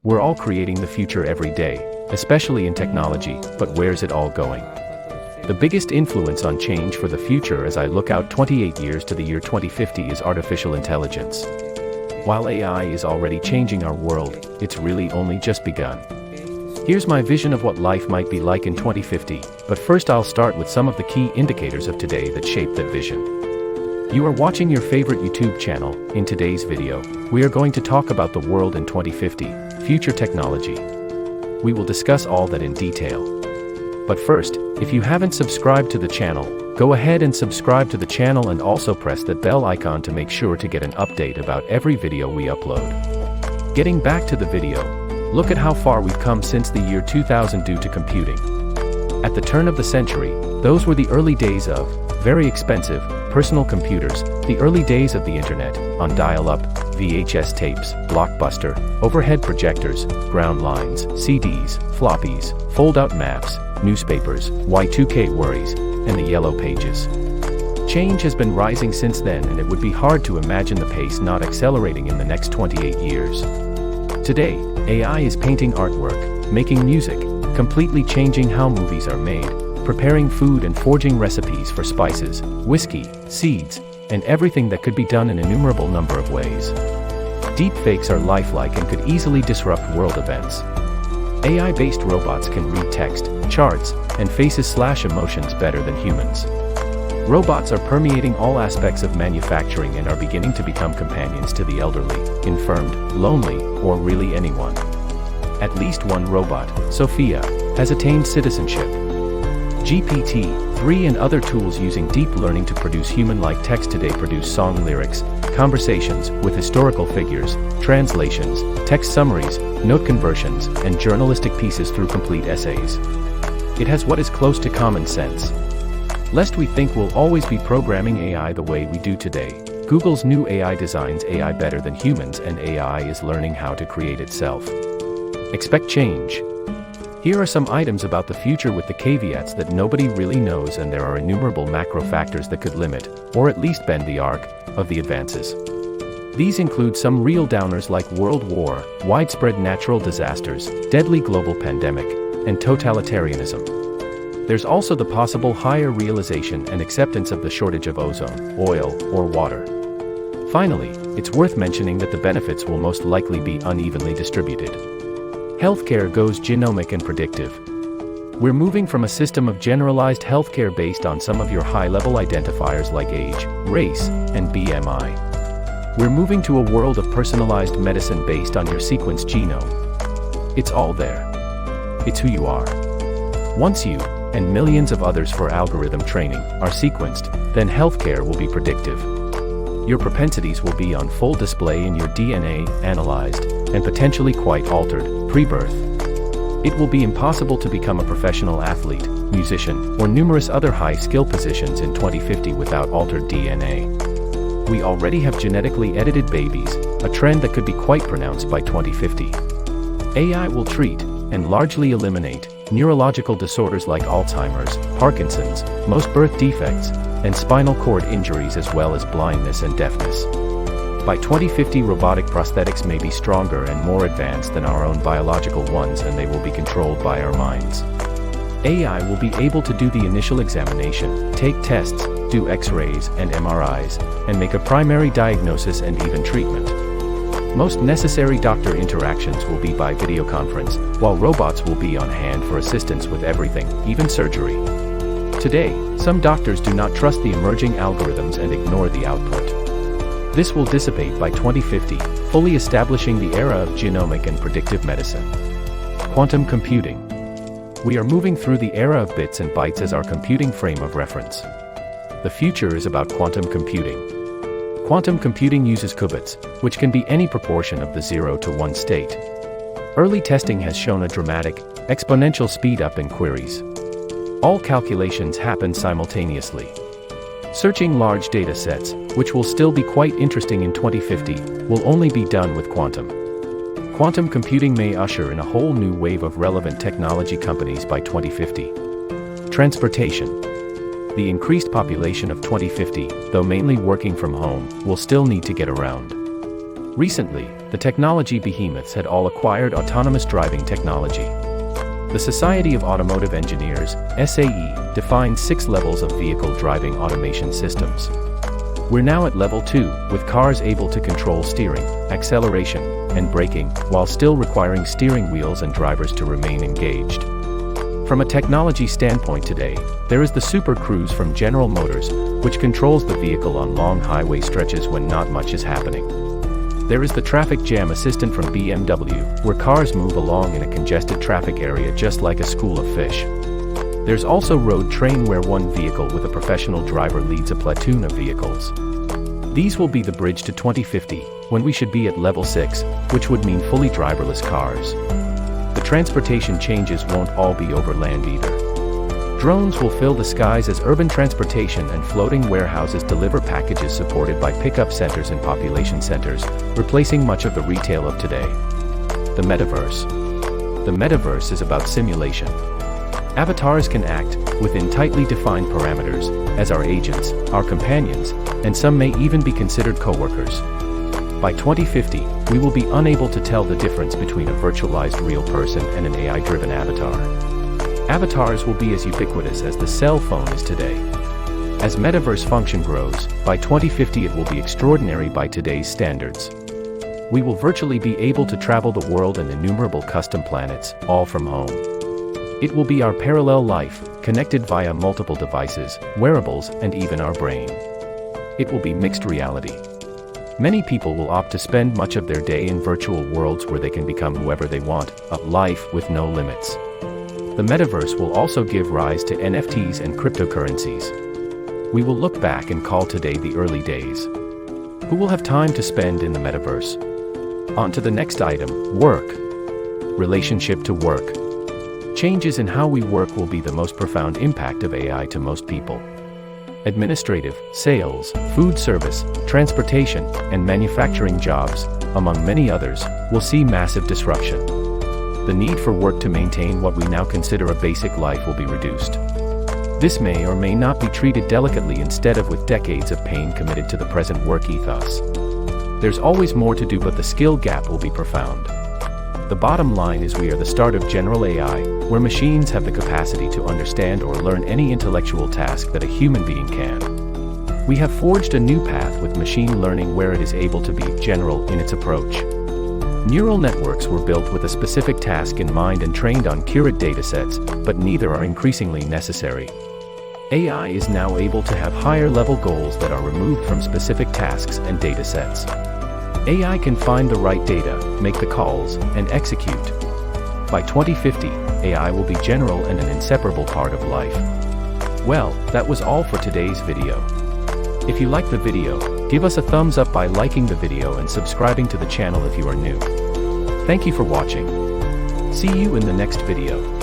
We're all creating the future every day, especially in technology, but where's it all going? The biggest influence on change for the future as I look out 28 years to the year 2050 is artificial intelligence. While AI is already changing our world, it's really only just begun. Here's my vision of what life might be like in 2050, but first I'll start with some of the key indicators of today that shape that vision. You are watching your favorite YouTube channel. In today's video, we are going to talk about the world in 2050, future technology. We will discuss all that in detail. But first, if you haven't subscribed to the channel, go ahead and subscribe to the channel and also press that bell icon to make sure to get an update about every video we upload. Getting back to the video, look at how far we've come since the year 2000 due to computing. At the turn of the century, those were the early days of very expensive personal computers, the early days of the internet, on dial-up, VHS tapes, Blockbuster, overhead projectors, ground lines, CDs, floppies, fold-out maps, newspapers, Y2K worries, and the yellow pages. Change has been rising since then, and it would be hard to imagine the pace not accelerating in the next 28 years. Today, AI is painting artwork, making music, completely changing how movies are made, preparing food and forging recipes for spices, whiskey, seeds, and everything that could be done in an innumerable number of ways. Deepfakes are lifelike and could easily disrupt world events. AI-based robots can read text, charts, and faces/emotions better than humans. Robots are permeating all aspects of manufacturing and are beginning to become companions to the elderly, infirmed, lonely, or really anyone. At least one robot, Sophia, has attained citizenship. GPT-3 and other tools using deep learning to produce human-like text today produce song lyrics, conversations with historical figures, translations, text summaries, note conversions, and journalistic pieces through complete essays. It has what is close to common sense. Lest we think we'll always be programming AI the way we do today, Google's new AI designs AI better than humans, and AI is learning how to create itself. Expect change. Here are some items about the future with the caveats that nobody really knows, and there are innumerable macro factors that could limit, or at least bend the arc, of the advances. These include some real downers like world war, widespread natural disasters, deadly global pandemic, and totalitarianism. There's also the possible higher realization and acceptance of the shortage of ozone, oil, or water. Finally, it's worth mentioning that the benefits will most likely be unevenly distributed. Healthcare goes genomic and predictive. We're moving from a system of generalized healthcare based on some of your high-level identifiers like age, race, and BMI. We're moving to a world of personalized medicine based on your sequenced genome. It's all there. It's who you are. Once you, and millions of others for algorithm training, are sequenced, then healthcare will be predictive. Your propensities will be on full display in your DNA, analyzed, and potentially quite altered, pre-birth. It will be impossible to become a professional athlete, musician, or numerous other high-skill positions in 2050 without altered DNA. We already have genetically edited babies, a trend that could be quite pronounced by 2050. AI will treat, and largely eliminate, neurological disorders like Alzheimer's, Parkinson's, most birth defects, and spinal cord injuries, as well as blindness and deafness. By 2050, robotic prosthetics may be stronger and more advanced than our own biological ones, and they will be controlled by our minds. AI will be able to do the initial examination, take tests, do X-rays and MRIs, and make a primary diagnosis and even treatment. Most necessary doctor interactions will be by video conference, while robots will be on hand for assistance with everything, even surgery. Today, some doctors do not trust the emerging algorithms and ignore the output. This will dissipate by 2050, fully establishing the era of genomic and predictive medicine. Quantum computing. We are moving through the era of bits and bytes as our computing frame of reference. The future is about quantum computing. Quantum computing uses qubits, which can be any proportion of the 0 to 1 state. Early testing has shown a dramatic, exponential speed-up in queries. All calculations happen simultaneously. Searching large data sets, which will still be quite interesting in 2050, will only be done with quantum. Quantum computing may usher in a whole new wave of relevant technology companies by 2050. Transportation. The increased population of 2050, though mainly working from home, will still need to get around. Recently, the technology behemoths had all acquired autonomous driving technology. The Society of Automotive Engineers, SAE, defines 6 levels of vehicle driving automation systems. We're now at level 2, with cars able to control steering, acceleration, and braking, while still requiring steering wheels and drivers to remain engaged. From a technology standpoint today, there is the Super Cruise from General Motors, which controls the vehicle on long highway stretches when not much is happening. There is the Traffic Jam Assistant from BMW, where cars move along in a congested traffic area just like a school of fish. There's also Road Train, where one vehicle with a professional driver leads a platoon of vehicles. These will be the bridge to 2050, when we should be at level 6, which would mean fully driverless cars. The transportation changes won't all be over land either. Drones will fill the skies as urban transportation and floating warehouses deliver packages supported by pickup centers and population centers, replacing much of the retail of today. The Metaverse. The Metaverse is about simulation. Avatars can act, within tightly defined parameters, as our agents, our companions, and some may even be considered co-workers. By 2050, we will be unable to tell the difference between a virtualized real person and an AI-driven avatar. Avatars will be as ubiquitous as the cell phone is today. As metaverse function grows, by 2050 it will be extraordinary by today's standards. We will virtually be able to travel the world and innumerable custom planets, all from home. It will be our parallel life, connected via multiple devices, wearables, and even our brain. It will be mixed reality. Many people will opt to spend much of their day in virtual worlds where they can become whoever they want, a life with no limits. The metaverse will also give rise to NFTs and cryptocurrencies. We will look back and call today the early days. Who will have time to spend in the metaverse? On to the next item, work. Relationship to work. Changes in how we work will be the most profound impact of AI to most people. Administrative, sales, food service, transportation, and manufacturing jobs, among many others, will see massive disruption. The need for work to maintain what we now consider a basic life will be reduced. This may or may not be treated delicately instead of with decades of pain committed to the present work ethos. There's always more to do, but the skill gap will be profound. The bottom line is we are the start of general AI, where machines have the capacity to understand or learn any intellectual task that a human being can. We have forged a new path with machine learning where it is able to be general in its approach. Neural networks were built with a specific task in mind and trained on accurate datasets, but neither are increasingly necessary. AI is now able to have higher-level goals that are removed from specific tasks and datasets. AI can find the right data, make the calls, and execute. By 2050, AI will be general and an inseparable part of life. Well, that was all for today's video. If you liked the video, give us a thumbs up by liking the video and subscribing to the channel if you are new. Thank you for watching. See you in the next video.